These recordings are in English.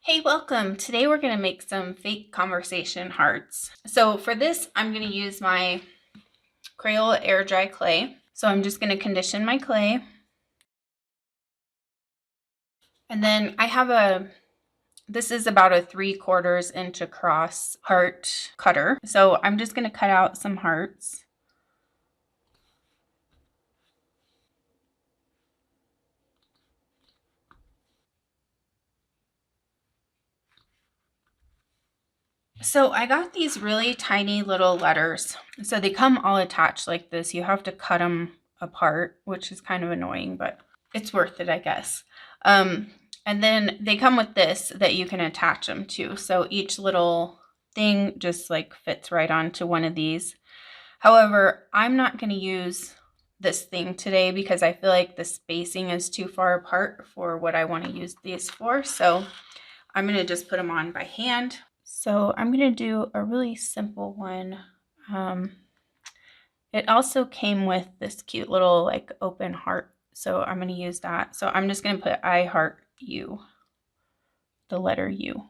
Hey, welcome. Today we're going to make some fake conversation hearts. So for this, I'm going to use my Crayola air dry clay. So I'm just going to condition my clay. And then I have this is about a 3/4 inch across heart cutter. So I'm just going to cut out some hearts. So I got these really tiny little letters. So they come all attached like this. You have to cut them apart, which is kind of annoying, but it's worth it, I guess. And then they come with this that you can attach them to. So each little thing just like fits right onto one of these. However, I'm not going to use this thing today because I feel like the spacing is too far apart for what I want to use these for. So I'm going to just put them on by hand. So I'm going to do a really simple one. It also came with this cute little like open heart. So I'm going to use that. So I'm just going to put I heart you, the letter U.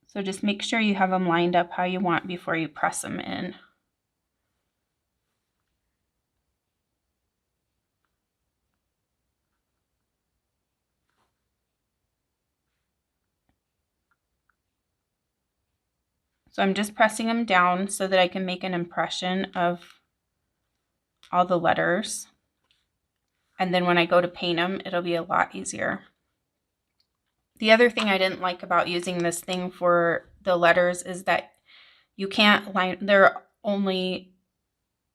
So just make sure you have them lined up how you want before you press them in. So I'm just pressing them down so that I can make an impression of all the letters. And then when I go to paint them, it'll be a lot easier. The other thing I didn't like about using this thing for the letters is that you can't line, they're only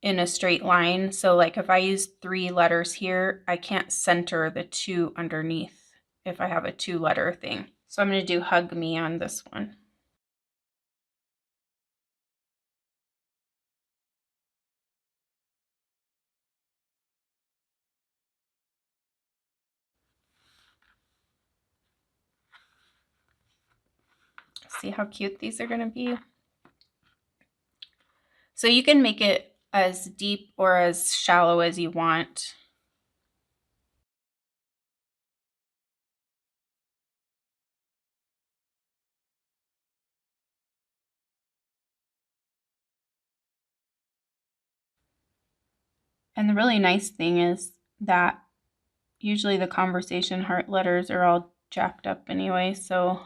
in a straight line. So like if I use 3 letters here, I can't center the 2 underneath if I have a 2-letter thing. So I'm going to do hug me on this one. See how cute these are going to be? So you can make it as deep or as shallow as you want. And the really nice thing is that usually the conversation heart letters are all jacked up anyway. So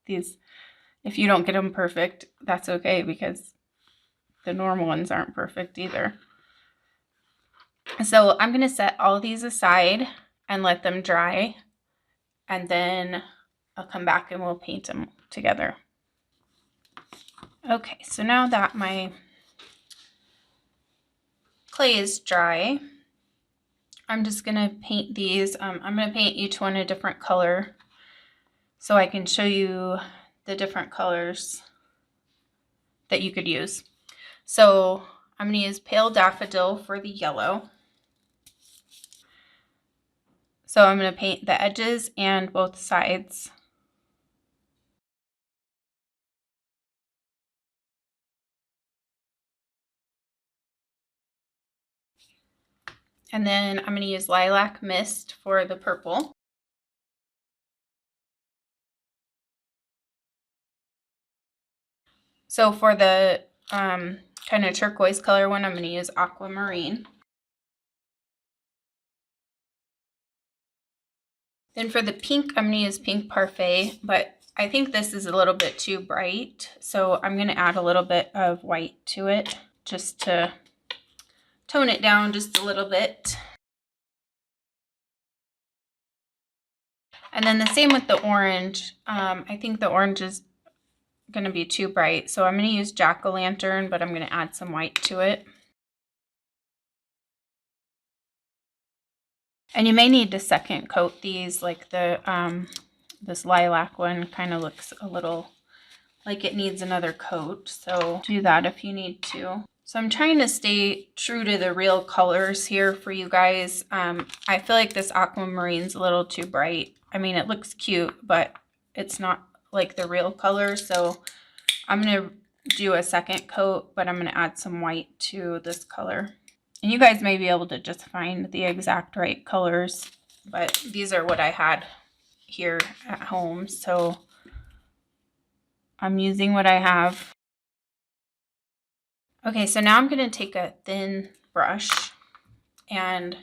these, if you don't get them perfect, that's okay because the normal ones aren't perfect either. So I'm going to set all of these aside and let them dry. And then I'll come back and we'll paint them together. Okay, so now that my clay is dry, I'm just going to paint these. I'm going to paint each one a different color so I can show you the different colors that you could use. So I'm going to use Pale Daffodil for the yellow. So I'm going to paint the edges and both sides. And then I'm going to use Lilac Mist for the purple. So for the kind of turquoise color one, I'm going to use Aquamarine. Then for the pink, I'm going to use Pink Parfait, but I think this is a little bit too bright. So I'm going to add a little bit of white to it just to tone it down just a little bit. And then the same with the orange. I think the orange is going to be too bright. So I'm going to use Jack-o'-lantern, but I'm going to add some white to it. And you may need to second coat these, like the this lilac one kind of looks a little like it needs another coat. So do that if you need to. So I'm trying to stay true to the real colors here for you guys. I feel like this aquamarine's a little too bright. I mean, it looks cute, but it's not like the real color. So I'm going to do a second coat, but I'm going to add some white to this color. And you guys may be able to just find the exact right colors, but these are what I had here at home. So I'm using what I have. Okay, so now I'm going to take a thin brush and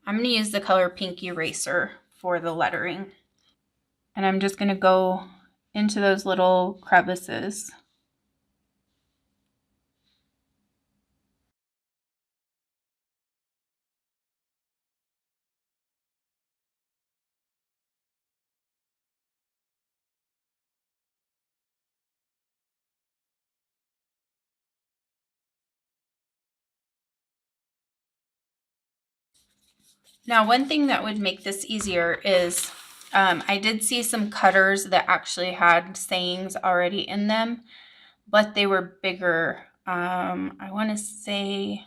I'm going to use the color Pink Eraser for the lettering. And I'm just going to go into those little crevices. Now, one thing that would make this easier is I did see some cutters that actually had sayings already in them, but they were bigger. I want to say,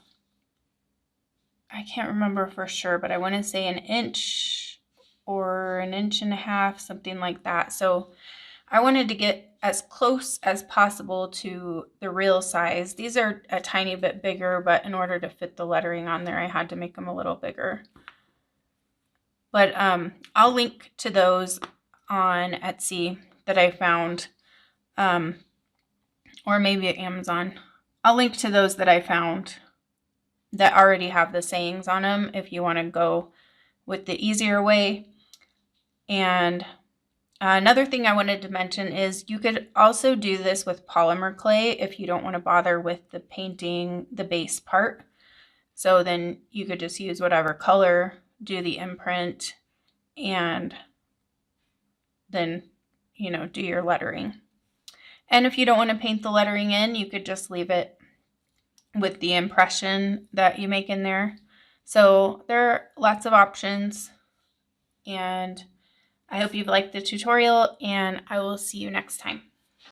I can't remember for sure, but I want to say an inch or an inch and a half, something like that. So I wanted to get as close as possible to the real size. These are a tiny bit bigger, but in order to fit the lettering on there, I had to make them a little bigger. But I'll link to those on Etsy that I found, or maybe at Amazon. I'll link to those that I found that already have the sayings on them if you want to go with the easier way. And another thing I wanted to mention is you could also do this with polymer clay if you don't want to bother with the painting the base part. So then you could just use whatever color, do the imprint, and then, you know, do your lettering. And if you don't want to paint the lettering in, you could just leave it with the impression that you make in there. So there are lots of options, and I hope you've liked the tutorial, and I will see you next time.